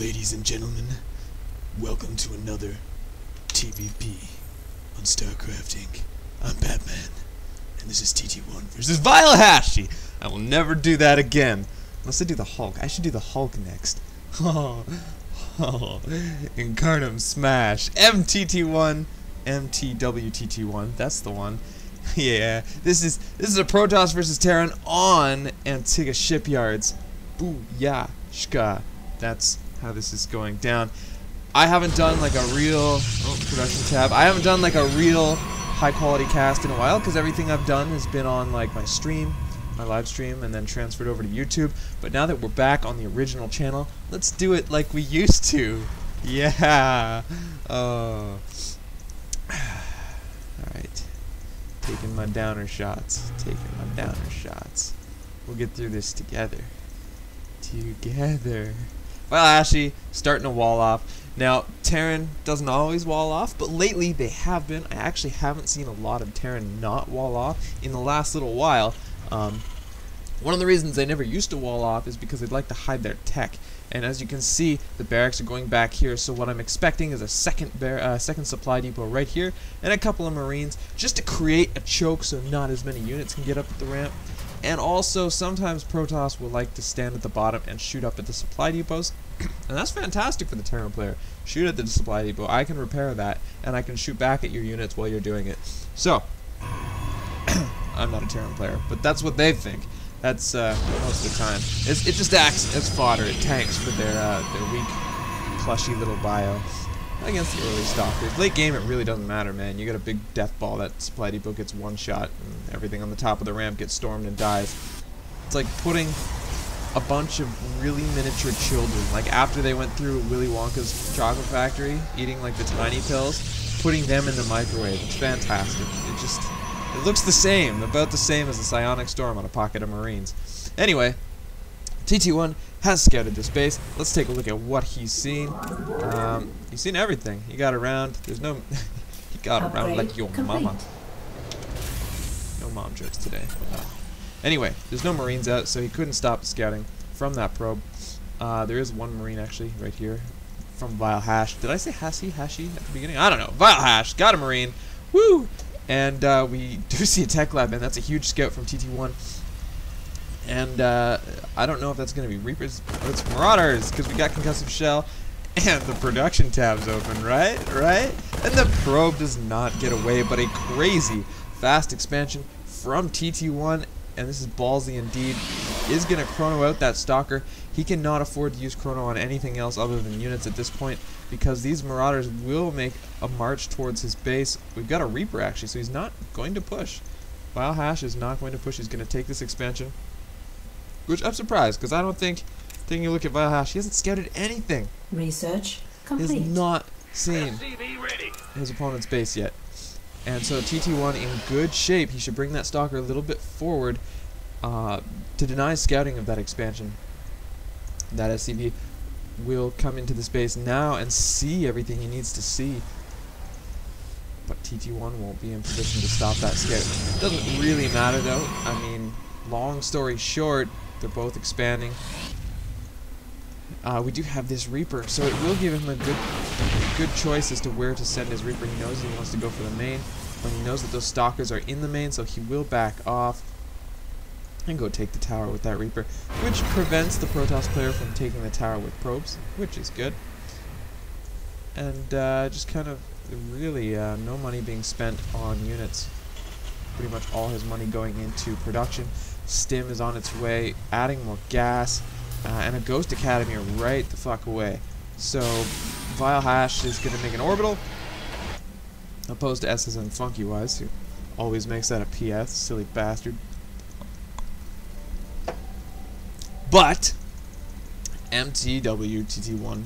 Ladies and gentlemen, welcome to another TVP on StarCraft Inc. I'm Batman, and this is TT1 versus VileHashe. I will never do that again. Unless I do the Hulk. I should do the Hulk next. Incarnum Smash. MTT1. MTWTT1. That's the one. Yeah. This is a Protoss versus Terran on Antigua shipyards. Booyah. Shka. That's how this is going down. I haven't done like a real production tab. I haven't done like a real high quality cast in a while because everything I've done has been on like my stream, my live stream, and then transferred over to YouTube. But now that we're back on the original channel, let's do it like we used to. Yeah. Oh. Alright. Taking my downer shots. Taking my downer shots. We'll get through this together. Together. VileHashe starting to wall off. Now, Terran doesn't always wall off, but lately they have been. I actually haven't seen a lot of Terran not wall off in the last little while. One of the reasons they never used to wall off is because they'd like to hide their tech. And as you can see, the barracks are going back here, so what I'm expecting is a second supply depot right here, and a couple of Marines, just to create a choke so not as many units can get up at the ramp. And also, sometimes Protoss will like to stand at the bottom and shoot up at the supply depots. And that's fantastic for the Terran player. Shoot at the supply depot. I can repair that, and I can shoot back at your units while you're doing it. So, I'm not a Terran player, but that's what they think. That's most of the time. It just acts as fodder. It tanks for their weak, plushy little bio. Against the early stalkers. Late game, it really doesn't matter, man. You got a big death ball, that supply depot gets one shot, and everything on the top of the ramp gets stormed and dies. It's like putting a bunch of really miniature children, like after they went through Willy Wonka's chocolate factory, eating like the tiny pills, putting them in the microwave. It's fantastic. It looks the same, about the same as the psionic storm on a pocket of Marines. Anyway, TT1 has scouted this base. Let's take a look at what he's seen. He's seen everything. He got around. There's no... he got around like your mama. No mom jokes today. Anyway, there's no Marines out, so he couldn't stop the scouting from that probe. There is one Marine, actually, right here, from VileHashe. Did I say Hashi at the beginning? I don't know. VileHashe got a Marine. Woo! And we do see a tech lab, and that's a huge scout from TT1. And I don't know if that's going to be Reapers, but it's Marauders, because we got Concussive Shell, and the production tab's open, right? And the probe does not get away, but a crazy fast expansion from TT1, and this is ballsy indeed, is going to chrono out that Stalker. He cannot afford to use chrono on anything else other than units at this point, because these Marauders will make a march towards his base. We've got a Reaper, actually, so he's not going to push. VileHashe is not going to push. He's going to take this expansion. Which I'm surprised, because I don't think, taking a look at VileHashe, he hasn't scouted anything. Research complete. He has not seen his opponent's base yet. And so TT1 in good shape. He should bring that Stalker a little bit forward to deny scouting of that expansion. That SCV will come into this base now and see everything he needs to see. But TT1 won't be in position to stop that scout. Doesn't really matter though. I mean, long story short, they're both expanding. We do have this Reaper, so it will give him a good choice as to where to send his Reaper. He knows he wants to go for the main, but he knows that those Stalkers are in the main, so he will back off and go take the tower with that Reaper, which prevents the Protoss player from taking the tower with probes, which is good. And just kind of really no money being spent on units. Pretty much all his money going into production. Stim is on its way, adding more gas, and a Ghost Academy right the fuck away. So VileHashe is going to make an orbital, opposed to SSN Funky-Wise, who always makes that a PS, silly bastard. But MTWTT1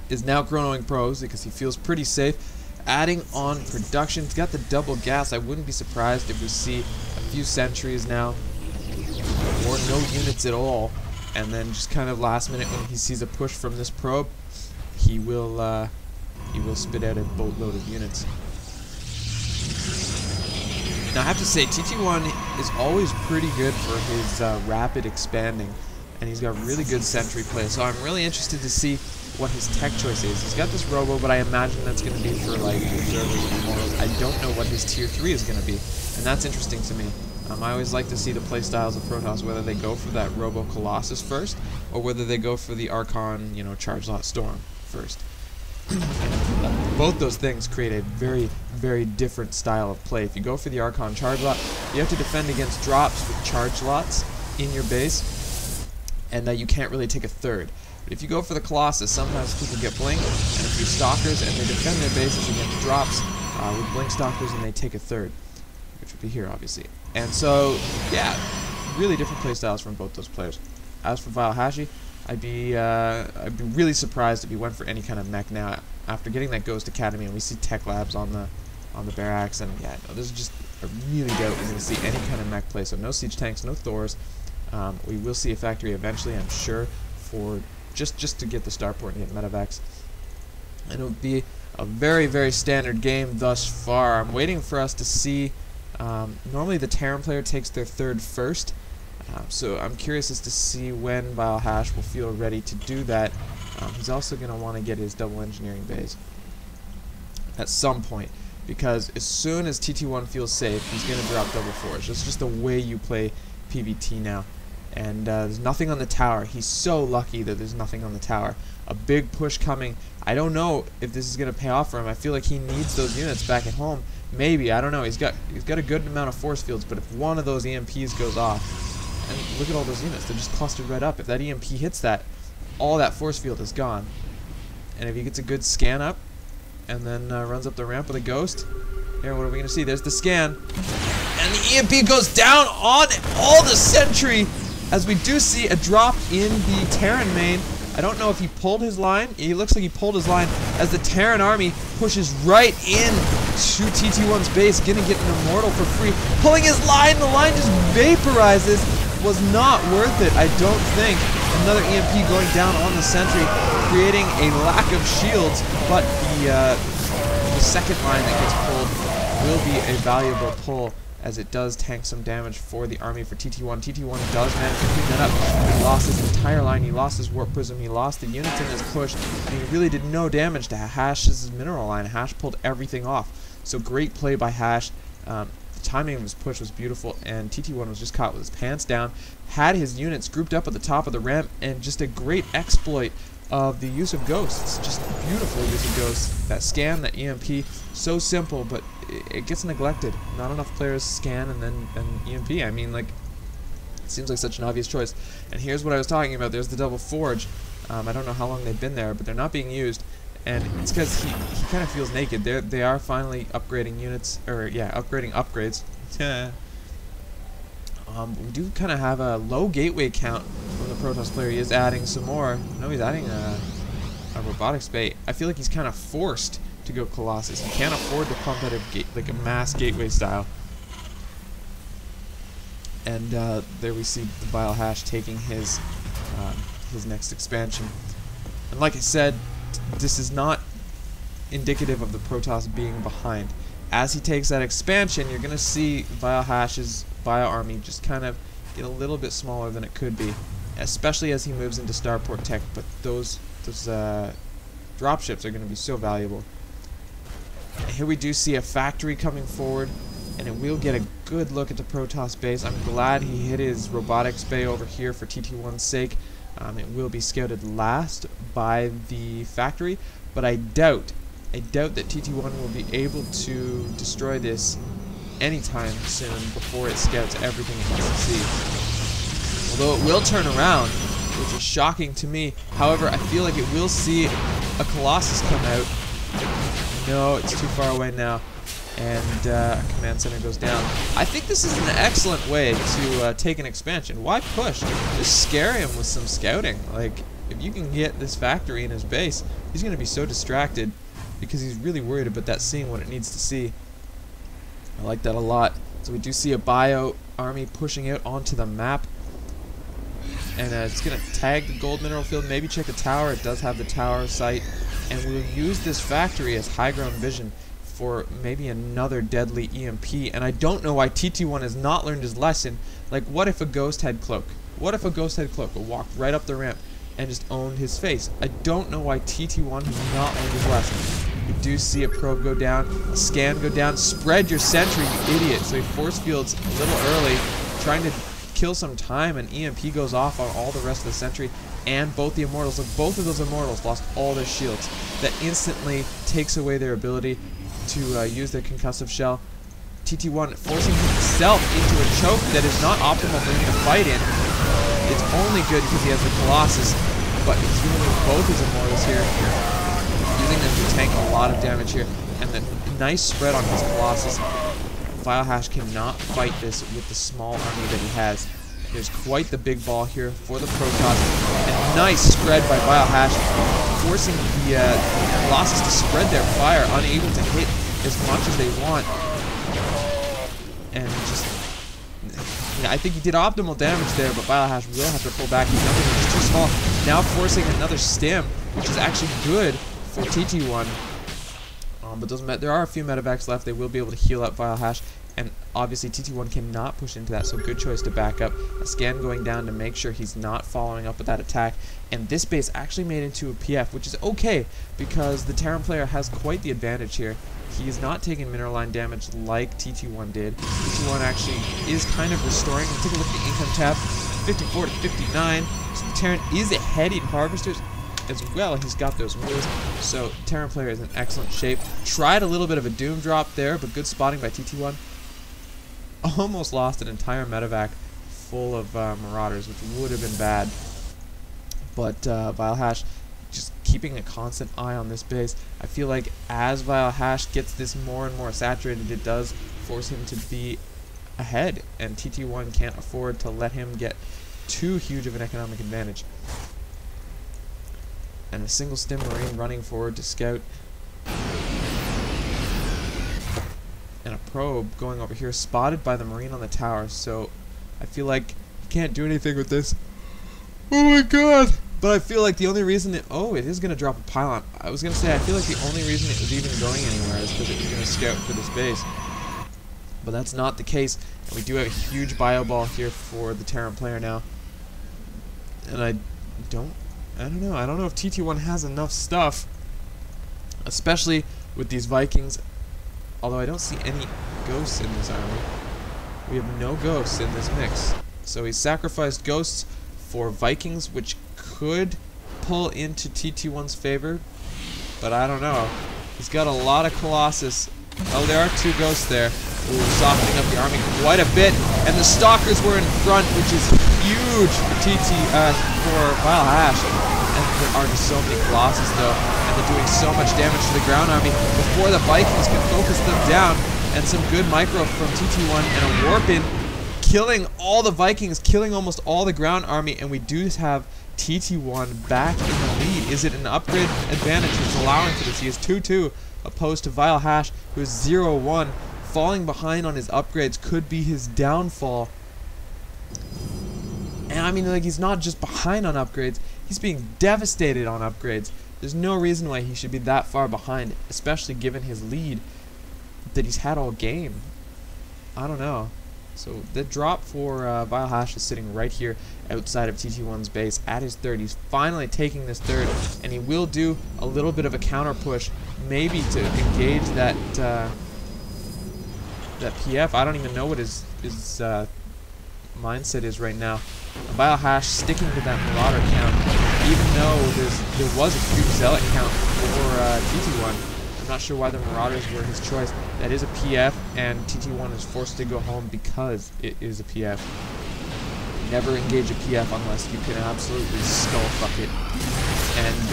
is now chronoing pros because he feels pretty safe. Adding on production, he's got the double gas. I wouldn't be surprised if we see a few sentries now, or no units at all, and then just kind of last minute when he sees a push from this probe, he will spit out a boatload of units. Now I have to say, TT1 is always pretty good for his rapid expanding, and he's got really good sentry play. So I'm really interested to see what his tech choice is. He's got this Robo, but I imagine that's going to be for like observers and immortals. I don't know what his tier 3 is going to be, and that's interesting to me. I always like to see the playstyles of Protoss, whether they go for that Robo Colossus first, or whether they go for the Archon, you know, Charge Lot Storm first. Both those things create a very, very different style of play. If you go for the Archon Charge Lot, you have to defend against drops with Charge Lots in your base, and you can't really take a third. But if you go for the Colossus, sometimes people get Blink and a few Stalkers, and they defend their bases against drops with Blink Stalkers, and they take a third, which would be here, obviously. And so, yeah, really different playstyles from both those players. As for VileHashe, I'd be really surprised if he went for any kind of mech now after getting that Ghost Academy, and we see Tech Labs on the barracks, and yeah, no, this is just a really doubt we're going to see any kind of mech play. So no siege tanks, no Thors. We will see a factory eventually, I'm sure, for just to get the starport and get medevacs. And it would be a very, very standard game thus far. I'm waiting for us to see. Normally the Terran player takes their third first, so I'm curious as to see when VileHashe will feel ready to do that. He's also going to want to get his double engineering bays at some point, because as soon as TT1 feels safe, he's going to drop double forge. That's just the way you play PvT now. And there's nothing on the tower. He's so lucky that there's nothing on the tower. A big push coming. I don't know if this is going to pay off for him. I feel like he needs those units back at home. Maybe, I don't know. He's got a good amount of force fields, but if one of those EMPs goes off, and look at all those units, they're just clustered right up. If that EMP hits that, all that force field is gone. And if he gets a good scan up, and then runs up the ramp with a Ghost, here, what are we going to see? There's the scan, and the EMP goes down on all the sentry, as we do see a drop in the Terran main. I don't know if he pulled his line. He looks like he pulled his line as the Terran army pushes right in to TT1's base, gonna get an immortal for free. Pulling his line, the line just vaporizes. Was not worth it, I don't think. Another EMP going down on the sentry, creating a lack of shields, but the second line that gets pulled will be a valuable pull, as it does tank some damage for the army for TT1. TT1 does manage to clean that up. He lost his entire line, he lost his Warp Prism, he lost the units in his push, and he really did no damage to Hashe's mineral line. Hash pulled everything off. So great play by Hash. The timing of his push was beautiful, and TT1 was just caught with his pants down, had his units grouped up at the top of the ramp, and just a great exploit of the use of ghosts. Just beautiful use of ghosts. That scan, that EMP, so simple, but it gets neglected. Not enough players scan and then EMP. I mean, like, it seems like such an obvious choice. And here's what I was talking about. There's the double forge. I don't know how long they've been there, but they're not being used. And it's because he kind of feels naked. They are finally upgrading units, or yeah, upgrading upgrades. We do kind of have a low gateway count from the Protoss player. He is adding some more. No, he's adding a robotics bay. I feel like he's kind of forced to go Colossus. He can't afford to pump out like a mass gateway style. And there we see the VileHashe taking his next expansion. And like I said, this is not indicative of the Protoss being behind. As he takes that expansion, you're going to see VileHashe's Bio army just kind of get a little bit smaller than it could be, especially as he moves into starport tech. But those dropships are going to be so valuable. And here we do see a factory coming forward, and it will get a good look at the Protoss base. I'm glad he hit his robotics bay over here for TT1's sake. It will be scouted last by the factory, but I doubt that TT1 will be able to destroy this anytime soon before it scouts everything it needs to see. Although it will turn around, which is shocking to me. However, I feel like it will see a Colossus come out. No, it's too far away now, and command center goes down. I think this is an excellent way to take an expansion. Why push? Just scare him with some scouting. Like, if you can get this factory in his base, he's going to be so distracted because he's really worried about that seeing what it needs to see. I like that a lot. So we do see a bio army pushing out onto the map. And it's going to tag the gold mineral field, maybe check a tower. It does have the tower site. And we'll use this factory as high ground vision. for maybe another deadly EMP. And I don't know why TT1 has not learned his lesson. Like, what if a Ghost had Cloak? What if a Ghost had Cloak would walk right up the ramp and just owned his face? I don't know why TT1 has not learned his lesson. You do see a probe go down, a scan go down. Spread your sentry, you idiot. So he force fields a little early, trying to kill some time, and EMP goes off on all the rest of the sentry and both the Immortals. Look, both of those Immortals lost all their shields. That instantly takes away their ability to use their concussive shell. TT1 forcing himself into a choke that is not optimal for him to fight in. It's only good because he has the Colossus, but he's using both his Immortals here, using them to tank a lot of damage here, and the nice spread on his Colossus. VileHashe cannot fight this with the small army that he has. There's quite the big ball here for the Protoss, and nice spread by VileHashe, forcing the Colossus to spread their fire, unable to hit as much as they want. And just, yeah, I think he did optimal damage there, but VileHashe will have to pull back. His numbers are just too small. Now forcing another stim, which is actually good for TT1. But doesn't matter. There are a few medevacs left. They will be able to heal up VileHashe, and obviously TT1 cannot push into that, so good choice to back up. A scan going down to make sure he's not following up with that attack. And this base actually made into a PF, which is okay, because the Terran player has quite the advantage here. He is not taking mineral line damage like TT1 did. TT1 actually is kind of restoring. Take a look at the income tab, 54 to 59. So the Terran is ahead in Harvesters as well. He's got those wheels, so Terran player is in excellent shape. Tried a little bit of a doom drop there, but good spotting by TT1. Almost lost an entire medevac full of Marauders, which would have been bad. But VileHashe just keeping a constant eye on this base. I feel like as VileHashe gets this more and more saturated, it does force him to be ahead, and TT1 can't afford to let him get too huge of an economic advantage. And a single stim Marine running forward to scout. And a probe going over here, spotted by the Marine on the tower, so I feel like he can't do anything with this. Oh my god! But I feel like the only reason it... Oh, it is going to drop a pylon. I was going to say, I feel like the only reason it was even going anywhere is because it was going to scout for this base. But that's not the case, and we do have a huge bio ball here for the Terran player now. And I don't know. I don't know if TT1 has enough stuff, especially with these Vikings. Although I don't see any ghosts in this army. We have no ghosts in this mix. So he sacrificed ghosts for Vikings, which could pull into TT1's favor, but I don't know. He's got a lot of Colossus. Oh, there are two ghosts there. Ooh, softening up the army quite a bit, and the Stalkers were in front, which is huge for VileHashe. And there are just so many Colossus though, and they're doing so much damage to the ground army before the Vikings can focus them down. And some good micro from TT1 and a warp in, killing all the Vikings, killing almost all the ground army, and we do have TT1 back in the lead. Is it an upgrade advantage that's allowing for this? He is 2-2 opposed to VileHashe, who is 0-1. Falling behind on his upgrades could be his downfall. And I mean, like, he's not just behind on upgrades, he's being devastated on upgrades. There's no reason why he should be that far behind, especially given his lead that he's had all game. I don't know. So the drop for VileHashe is sitting right here outside of TT1's base at his third. He's finally taking this third, and he will do a little bit of a counter push, maybe to engage that that PF. I don't even know what his mindset is right now. VileHashe sticking to that Marauder count, even though there was a huge Zealot count for TT1. I'm not sure why the Marauders were his choice. That is a PF, and TT1 is forced to go home because it is a PF. Never engage a PF unless you can absolutely skull fuck it. And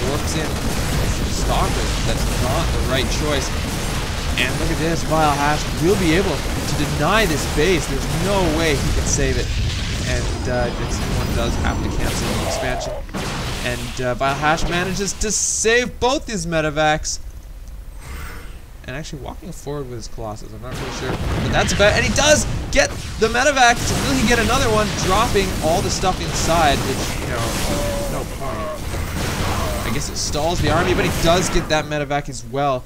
warps in Stalkers. That's not the right choice. And look at this, VileHashe will be able to deny this base. There's no way he can save it. And TT1 does have to cancel the expansion. And VileHashe manages to save both his medevacs. And actually walking forward with his Colossus, I'm not really sure. But that's about, and he does get the medevac. Will he get another one, dropping all the stuff inside, which, you know, no point. I guess it stalls the army, but he does get that medevac as well.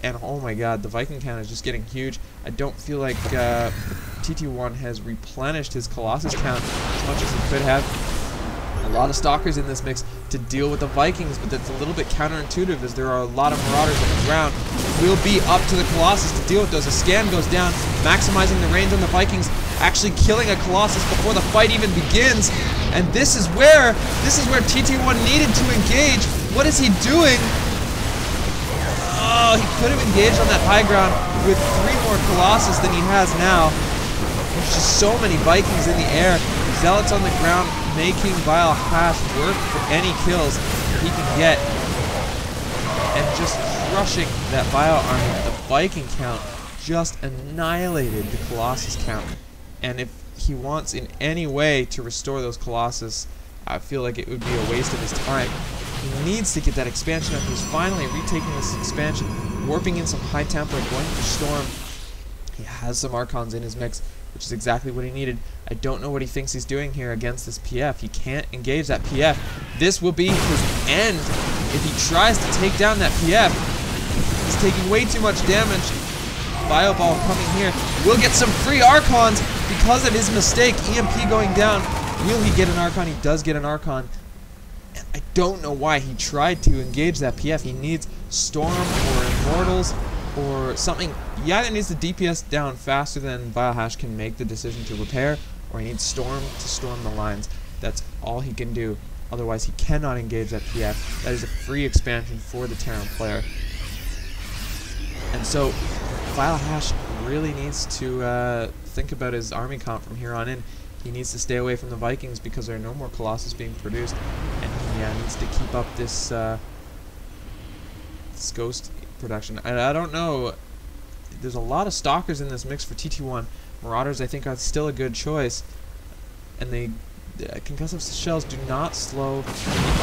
And oh my god, the Viking count is just getting huge. I don't feel like TT1 has replenished his Colossus count as much as he could have. A lot of Stalkers in this mix to deal with the Vikings, but that's a little bit counterintuitive as there are a lot of Marauders on the ground. Will be up to the Colossus to deal with those. A scan goes down, maximizing the range on the Vikings, actually killing a Colossus before the fight even begins. And this is where TT1 needed to engage. What is he doing? Oh, he could have engaged on that high ground with 3 more Colossus than he has now. There's just so many Vikings in the air. Zealots on the ground making VileHashe work for any kills that he can get. And just crushing that Vile army. The Viking count just annihilated the Colossus count. And if he wants in any way to restore those Colossus, I feel like it would be a waste of his time. He needs to get that expansion up. He's finally retaking this expansion, warping in some high tempo, going for Storm. He has some Archons in his mix, which is exactly what he needed. I don't know what he thinks he's doing here against this PF. He can't engage that PF. This will be his end if he tries to take down that PF. He's taking way too much damage. Fireball coming here. Will get some free Archons because of his mistake. EMP going down. Will he get an Archon? He does get an Archon. And I don't know why he tried to engage that PF. He needs Storm or Immortals or something. He either needs the DPS down faster than VileHashe can make the decision to repair, or he needs Storm to storm the lines. That's all he can do. Otherwise, he cannot engage that PF. That is a free expansion for the Terran player. And so, VileHashe really needs to think about his army comp from here on in. He needs to stay away from the Vikings because there are no more Colossus being produced, and he needs to keep up this, this Ghost production. I don't know. There's a lot of Stalkers in this mix for TT1. Marauders, I think, are still a good choice, and they concussive shells do not slow the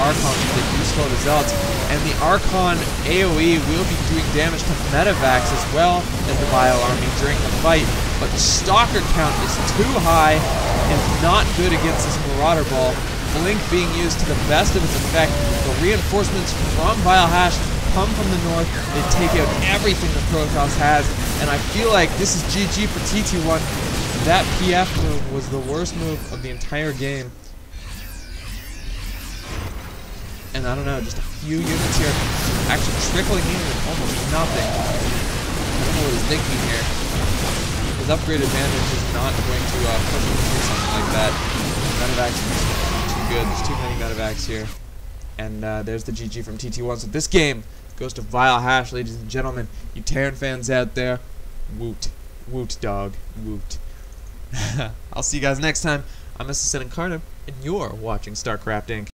Archon, they do slow the Zealots, and the Archon AoE will be doing damage to Medivacs as well as the Vile army during the fight, but the Stalker count is too high and not good against this Marauder ball. Blink being used to the best of its effect. The reinforcements from VileHashe come from the north. They take out everything the Protoss has, and I feel like this is GG for TT1. That PF move was the worst move of the entire game. And I don't know, just a few units here actually trickling in with almost nothing. I don't know what he's thinking here. His upgrade advantage is not going to push him to do something like that. Medivacs are too good. There's too many Medivacs here. And there's the GG from TT1. So this game goes to VileHashe, ladies and gentlemen. You Terran fans out there, woot. Woot, dog. Woot. I'll see you guys next time. I'm Mr. Carter, and you're watching StarCraft Inc.